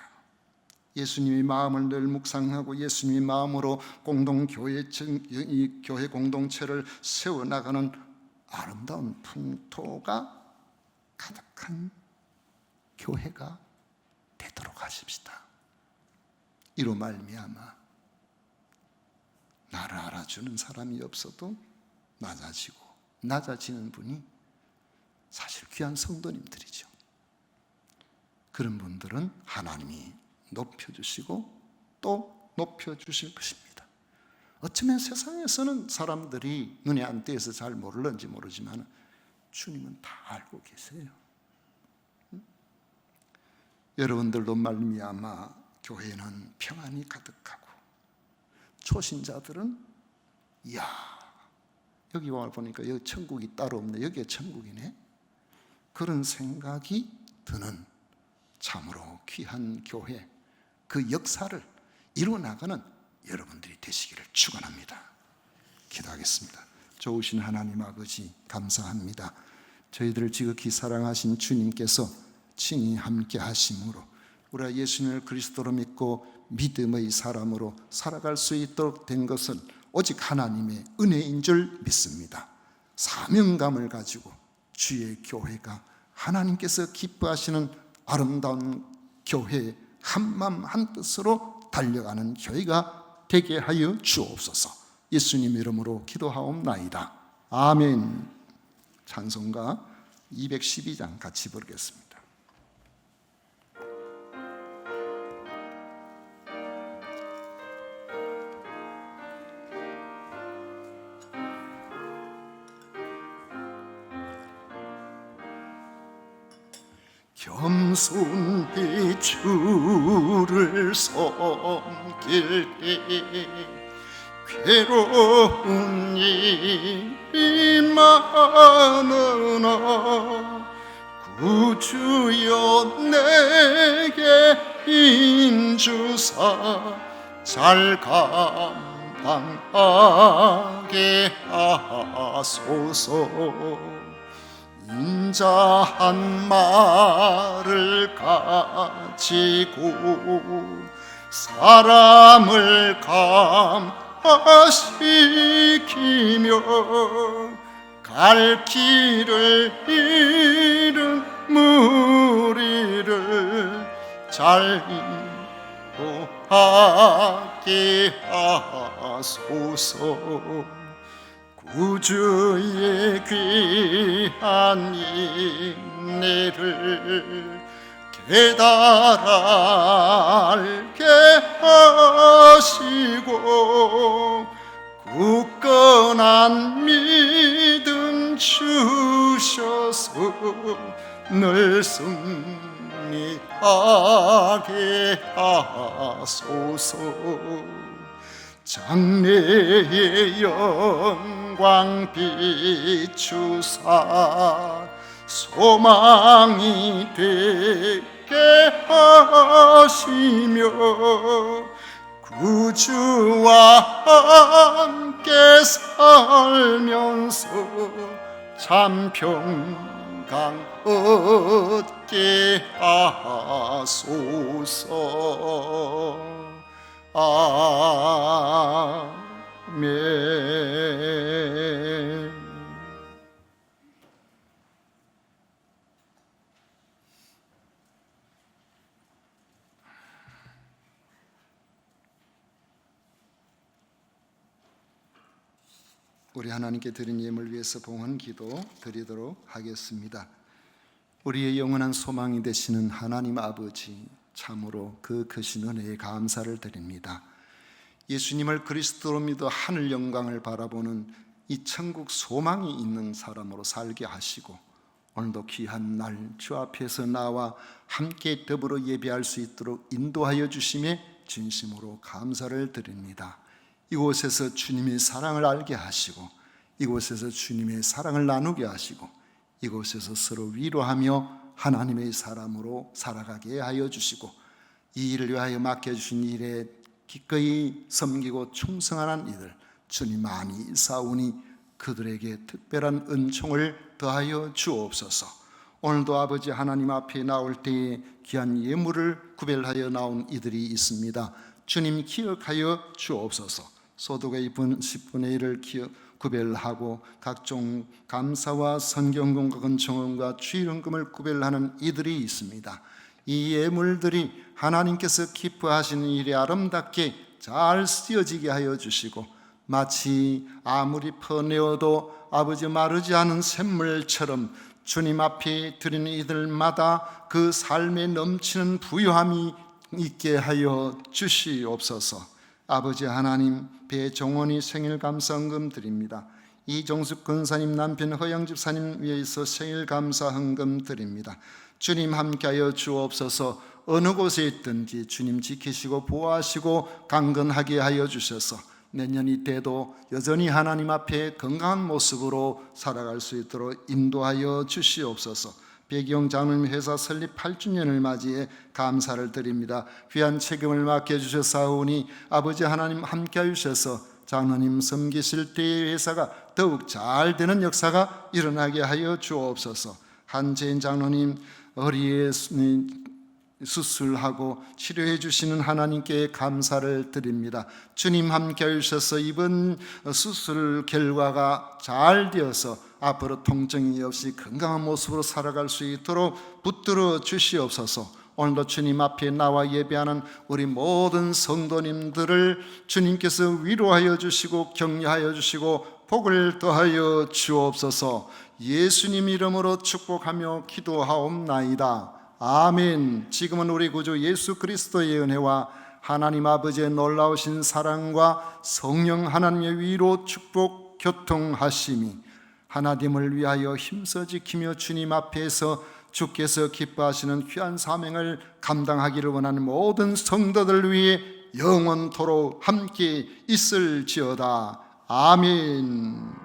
예수님의 마음을 늘 묵상하고 예수님의 마음으로 교회 공동체를 세워나가는 아름다운 풍토가 가득한 교회가 되도록 하십시다. 이로 말미암아 나를 알아주는 사람이 없어도 낮아지는 분이 사실 귀한 성도님들이죠. 그런 분들은 하나님이 높여주시고 또 높여주실 것입니다. 어쩌면 세상에서는 사람들이 눈에 안 띄어서 잘 모를는지 모르지만 주님은 다 알고 계세요. 여러분들로 말미암아 교회는 평안이 가득하고 초신자들은 이야, 여기 와 보니까 여기 천국이 따로 없네, 여기가 천국이네, 그런 생각이 드는 참으로 귀한 교회, 그 역사를 이루어나가는 여러분들이 되시기를 축원합니다. 기도하겠습니다. 좋으신 하나님 아버지, 감사합니다. 저희들을 지극히 사랑하신 주님께서 친히 함께 하심으로 우리가 예수님을 그리스도로 믿고 믿음의 사람으로 살아갈 수 있도록 된 것은 오직 하나님의 은혜인 줄 믿습니다. 사명감을 가지고 주의 교회가 하나님께서 기뻐하시는 아름다운 교회, 한마음 한뜻으로 달려가는 교회가 되게 하여 주옵소서. 예수님 이름으로 기도하옵나이다. 아멘. 찬송가 212장 같이 부르겠습니다. 겸손히 주를 섬길 때 괴로운 일이 많으나 구주여 내게 인주사 잘 감당하게 하소서. 인자한 말을 가지고 사람을 감화시키며 갈 길을 잃은 무리를 잘 인도하게 하소서. 구주의 귀한 인내를 깨달게 하시고 굳건한 믿음 주셔서 늘 승리하게 하소서. 장래의 영광 비추사 소망이 되게 하시며 구주와 함께 살면서 참 평강 얻게 하소서. 아멘. 우리 하나님께 드린 예물 위해서 봉헌 기도 드리도록 하겠습니다. 우리의 영원한 소망이 되시는 하나님 아버지, 참으로 그 크신 은혜에 감사를 드립니다. 예수님을 그리스도로 믿어 하늘 영광을 바라보는 이 천국 소망이 있는 사람으로 살게 하시고, 오늘도 귀한 날 주 앞에서 나와 함께 더불어 예배할 수 있도록 인도하여 주심에 진심으로 감사를 드립니다. 이곳에서 주님의 사랑을 알게 하시고, 이곳에서 주님의 사랑을 나누게 하시고, 이곳에서 서로 위로하며 하나님의 사람으로 살아가게 하여 주시고, 이 일을 위하여 맡겨주신 일에 기꺼이 섬기고 충성하는 이들, 주님 마음이 있사오니 그들에게 특별한 은총을 더하여 주옵소서. 오늘도 아버지 하나님 앞에 나올 때에 귀한 예물을 구별하여 나온 이들이 있습니다. 주님 기억하여 주옵소서. 소득의 10분의 1을 구별하고 각종 감사와 성경공과 근총원과 주일헌금을 구별하는 이들이 있습니다. 이 예물들이 하나님께서 기뻐하시는 일에 아름답게 잘 쓰여지게 하여 주시고, 마치 아무리 퍼내어도 아버지 마르지 않은 샘물처럼 주님 앞에 드리는 이들마다 그 삶에 넘치는 부유함이 있게 하여 주시옵소서. 아버지 하나님, 배종원이 생일 감사헌금 드립니다. 이종숙 권사님 남편 허영 집사님 위해서 생일 감사헌금 드립니다. 주님 함께하여 주옵소서. 어느 곳에 있든지 주님 지키시고 보호하시고 강건하게 하여 주셔서 내년이 돼도 여전히 하나님 앞에 건강한 모습으로 살아갈 수 있도록 인도하여 주시옵소서. 배기영 장로님 회사 설립 8주년을 맞이해 감사를 드립니다. 귀한 책임을 맡겨주셨사오니 아버지 하나님 함께하여 주셔서 장로님 섬기실 때의 회사가 더욱 잘 되는 역사가 일어나게 하여 주옵소서. 한재인 장로님 허리에 수술하고 치료해 주시는 하나님께 감사를 드립니다. 주님 함께하여 주셔서 이번 수술 결과가 잘 되어서 앞으로 통증이 없이 건강한 모습으로 살아갈 수 있도록 붙들어 주시옵소서. 오늘도 주님 앞에 나와 예배하는 우리 모든 성도님들을 주님께서 위로하여 주시고 격려하여 주시고 복을 더하여 주옵소서. 예수님 이름으로 축복하며 기도하옵나이다. 아멘. 지금은 우리 구주 예수 그리스도의 은혜와 하나님 아버지의 놀라우신 사랑과 성령 하나님의 위로 축복 교통하심이 하나님을 위하여 힘써 지키며 주님 앞에서 주께서 기뻐하시는 귀한 사명을 감당하기를 원하는 모든 성도들 위해 영원토록 함께 있을지어다. 아멘.